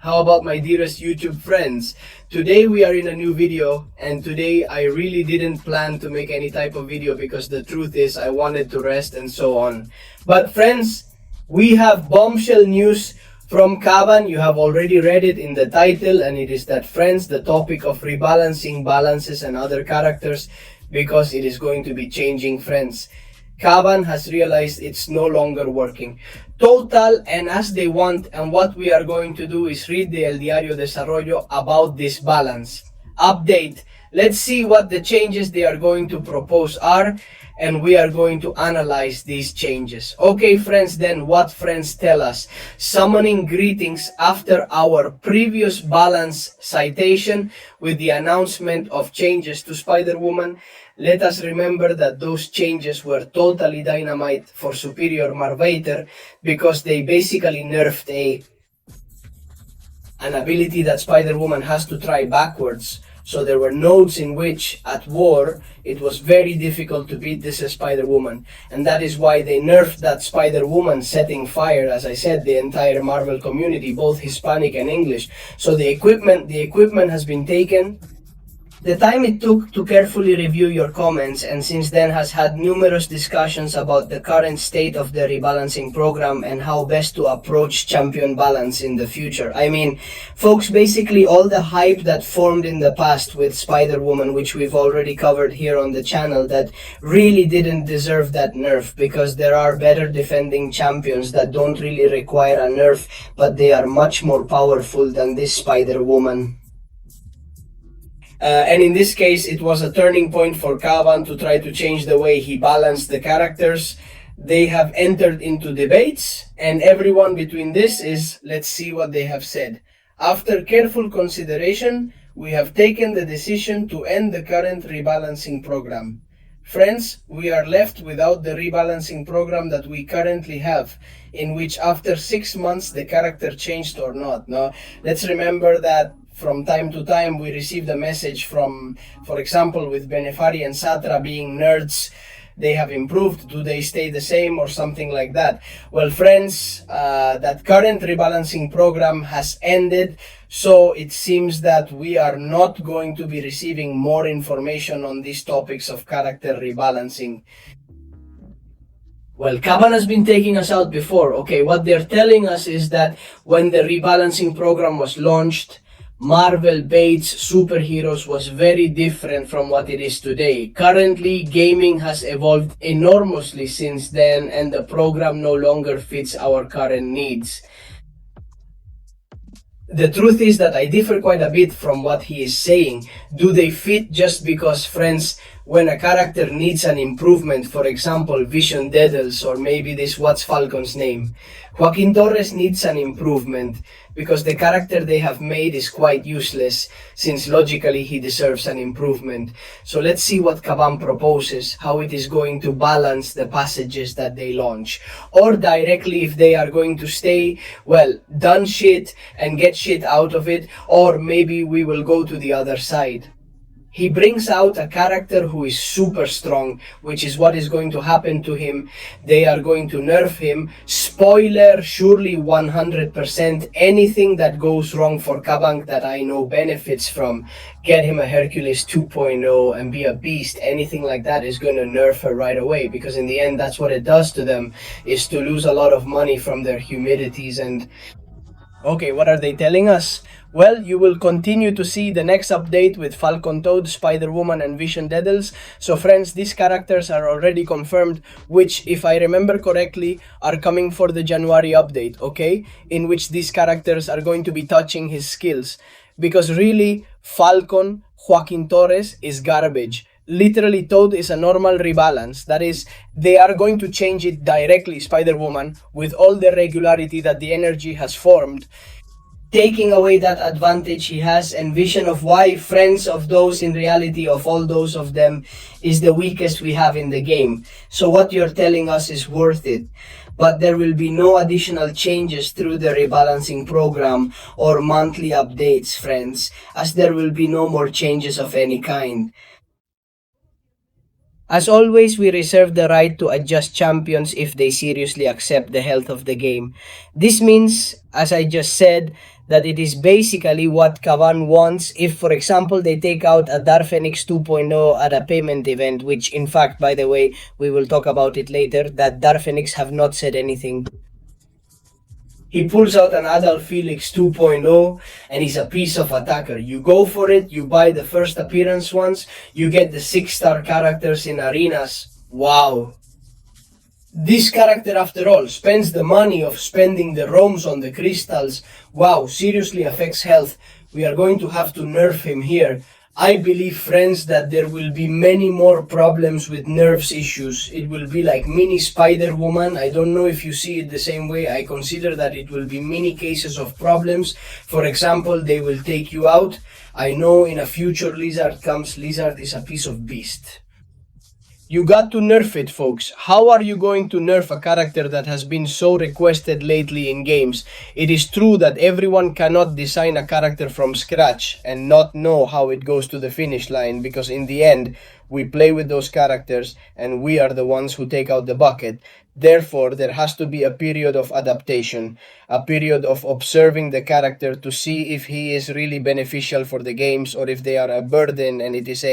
How about my dearest YouTube friends? Today we are in a new video, and today I really didn't plan to make any type of video because the truth is I wanted to rest and so on. But friends, we have bombshell news from Kabam. You have already read it in the title, and it is that, friends, the topic of rebalancing balances and other characters, because it is going to be changing, friends. Kabam has realized it's no longer working. Total and as they want, and what we are going to do is read the El Diario Desarrollo about this balance. Update. Let's see what the changes they are going to propose are, and we are going to analyze these changes. Okay, friends, then what friends tell us? Summoning greetings after our previous balance citation with the announcement of changes to Spider-Woman. Let us remember that those changes were totally dynamite for Superior Marvator because they basically nerfed an ability that Spider-Woman has to try backwards. So there were nodes in which, at war, it was very difficult to beat this Spider-Woman. And that is why they nerfed that Spider-Woman, setting fire, as I said, the entire Marvel community, both Hispanic and English. So the equipment has been taken. The time it took to carefully review your comments, and since then has had numerous discussions about the current state of the rebalancing program and how best to approach champion balance in the future. I mean, folks, basically all the hype that formed in the past with Spider-Woman, which we've already covered here on the channel, that really didn't deserve that nerf, because there are better defending champions that don't really require a nerf, but they are much more powerful than this Spider-Woman. And in this case, it was a turning point for Kabam to try to change the way he balanced the characters. They have entered into debates, and everyone between this is, let's see what they have said. After careful consideration, we have taken the decision to end the current rebalancing program. Friends, we are left without the rebalancing program that we currently have, in which after 6 months the character changed or not. No, let's remember that from time to time we received a message from, for example, with Benefari and Satra being nerds, they have improved, do they stay the same or something like that? Well, friends, that current rebalancing program has ended, so it seems that we are not going to be receiving more information on these topics of character rebalancing. Well, Kabam has been taking us out before. Okay, what they're telling us is that when the rebalancing program was launched, Marvel Bates superheroes was very different from what it is today. Currently, gaming has evolved enormously since then, and the program no longer fits our current needs. The truth is that I differ quite a bit from what he is saying. Do they fit just because, friends, when a character needs an improvement, for example, Vision Dedals, or maybe this What's Falcon's name, Joaquin Torres needs an improvement because the character they have made is quite useless, since logically he deserves an improvement. So let's see what Kabam proposes, how it is going to balance the passages that they launch. Or directly, if they are going to stay, well, done shit and get shit out of it, or maybe we will go to the other side. He brings out a character who is super strong, which is what is going to happen to him. They are going to nerf him. Spoiler, surely 100%. Anything that goes wrong for Kabam that I know benefits from, get him a Hercules 2.0 and be a beast, anything like that is going to nerf her right away, because in the end that's what it does to them, is to lose a lot of money from their humidities. And okay, what are they telling us? Well, you will continue to see the next update with Falcon Toad, Spider-Woman and Vision Dedals. So friends, these characters are already confirmed, which, if I remember correctly, are coming for the January update, okay? In which these characters are going to be touching his skills. Because really, Falcon, Joaquin Torres is garbage. Literally, Toad is a normal rebalance. That is, they are going to change it directly, Spider-Woman, with all the regularity that the energy has formed, taking away that advantage he has, and Vision of why friends of those, in reality of all those of them, is the weakest we have in the game. So what you're telling us is worth it. But there will be no additional changes through the rebalancing program or monthly updates, friends, as there will be no more changes of any kind. As always, we reserve the right to adjust champions if they seriously accept the health of the game. This means, as I just said, that it is basically what Kavan wants if, for example, they take out a Darphenix 2.0 at a payment event, which in fact, by the way, we will talk about it later, that Darphenix have not said anything. He pulls out an Adal Felix 2.0 and he's a piece of attacker. You go for it, you buy the first appearance ones, you get the 6-star characters in arenas. Wow. This character, after all, spends the money of spending the roams on the crystals. Wow, seriously affects health. We are going to have to nerf him here. I believe, friends, that there will be many more problems with nerves issues. It will be like mini Spider-Woman. I don't know if you see it the same way. I consider that it will be many cases of problems. For example, they will take you out. I know in a future Lizard comes, Lizard is a piece of beast. You got to nerf it, folks. How are you going to nerf a character that has been so requested lately in games? It is true that everyone cannot design a character from scratch and not know how it goes to the finish line, because in the end, we play with those characters and we are the ones who take out the bucket. Therefore, there has to be a period of adaptation, a period of observing the character to see if he is really beneficial for the games or if they are a burden and it is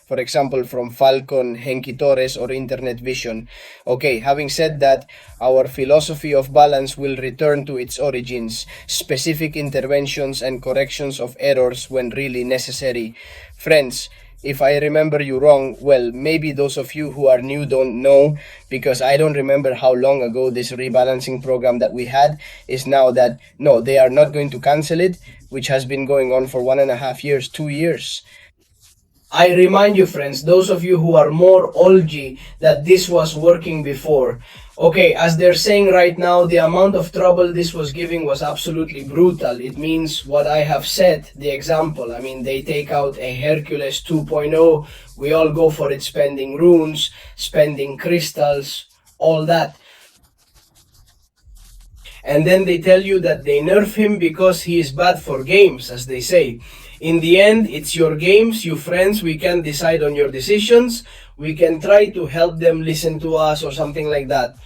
for example, from Falcon, Henki Torres or Internet Vision. Okay, having said that, our philosophy of balance will return to its origins, specific interventions and corrections of errors when really necessary. Friends, if I remember you wrong, well, maybe those of you who are new don't know, because I don't remember how long ago this rebalancing program that we had is now that, no, they are not going to cancel it, which has been going on for 1.5 years, 2 years. I remind you, friends, those of you who are more OLG, that this was working before. Okay, as they're saying right now, the amount of trouble this was giving was absolutely brutal. It means what I have said, the example. I mean, they take out a Hercules 2.0, we all go for it, spending runes, spending crystals, all that. And then they tell you that they nerf him because he is bad for games, as they say. In the end, it's your games, you friends, we can decide on your decisions. We can try to help them listen to us or something like that.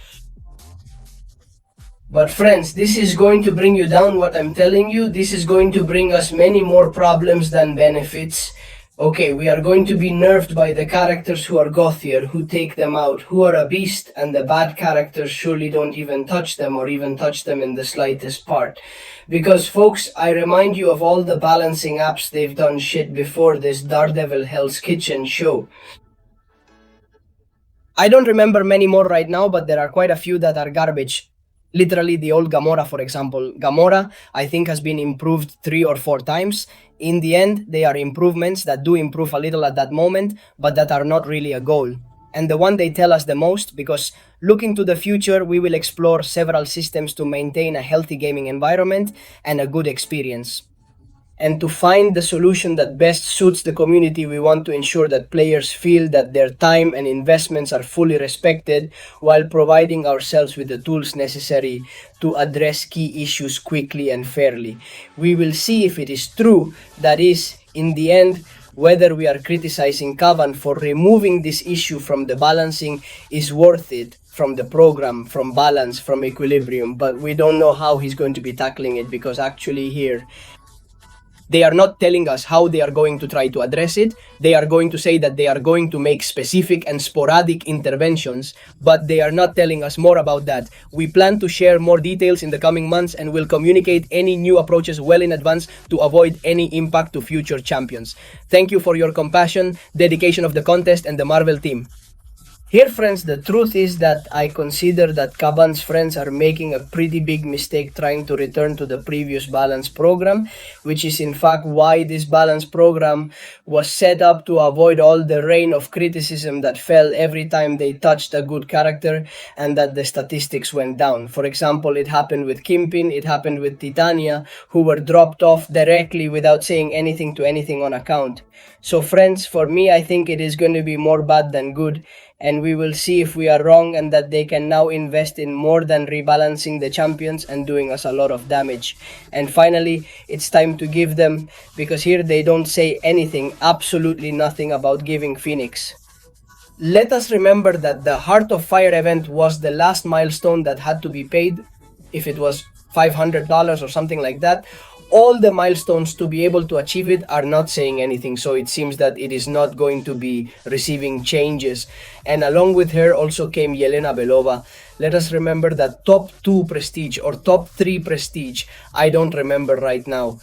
But friends, this is going to bring you down, what I'm telling you. This is going to bring us many more problems than benefits. Okay, we are going to be nerfed by the characters who are gothier, who take them out, who are a beast, and the bad characters surely don't even touch them or even touch them in the slightest part. Because folks, I remind you of all the balancing apps they've done shit before this Daredevil Hell's Kitchen show. I don't remember many more right now, but there are quite a few that are garbage. Literally, the old Gamora, for example. Gamora, I think, has been improved 3 or 4 times. In the end, they are improvements that do improve a little at that moment, but that are not really a goal. And the one they tell us the most, because looking to the future, we will explore several systems to maintain a healthy gaming environment and a good experience. And to find the solution that best suits the community, we want to ensure that players feel that their time and investments are fully respected, while providing ourselves with the tools necessary to address key issues quickly and fairly. We will see if it is true, that is, in the end, whether we are criticizing Kavan for removing this issue from the balancing is worth it, from the program, from balance, from equilibrium. But we don't know how he's going to be tackling it, because actually here, they are not telling us how they are going to try to address it. They are going to say that they are going to make specific and sporadic interventions, but they are not telling us more about that. We plan to share more details in the coming months and will communicate any new approaches well in advance to avoid any impact to future champions. Thank you for your compassion, dedication of the contest, and the Marvel team. Here, friends, the truth is that I consider that Kaban's friends are making a pretty big mistake trying to return to the previous balance program, which is in fact why this balance program was set up, to avoid all the rain of criticism that fell every time they touched a good character and that the statistics went down. For example, it happened with Kimpin, it happened with Titania, who were dropped off directly without saying anything to anything on account. So friends, for me, I think it is going to be more bad than good, and we will see if we are wrong and that they can now invest in more than rebalancing the champions and doing us a lot of damage. And finally, it's time to give them, because here they don't say anything, absolutely nothing about giving Phoenix. let us remember that the Heart of Fire event was the last milestone that had to be paid. If it was $500 or something like that, all the milestones to be able to achieve it are not saying anything, so it seems that it is not going to be receiving changes. And along with her also came Yelena Belova. Let us remember that top 2 prestige or top 3 prestige, I don't remember right now,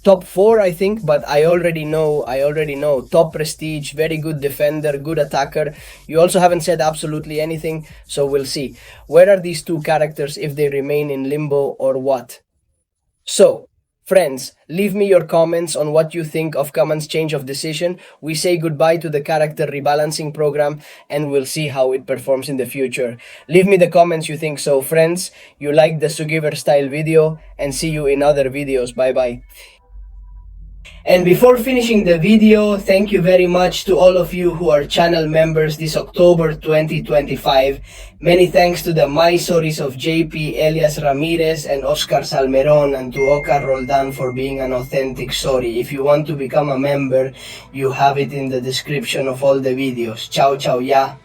top 4 I think, but I already know top prestige, very good defender, good attacker. You also haven't said absolutely anything, so we'll see. Where are these 2 characters, if they remain in limbo or what? So friends, leave me your comments on what you think of Kaman's change of decision. We say goodbye to the character rebalancing program and we'll see how it performs in the future. Leave me the comments you think so, friends. You like the Sugiver style video, and see you in other videos. Bye bye. And before finishing the video, thank you very much to all of you who are channel members this October 2025. Many thanks to the TheShoris of JP, Elias Ramirez, and Oscar Salmeron, and to Okar Roldan for being an authentic Shori. If you want to become a member, you have it in the description of all the videos. Ciao, ciao, ya.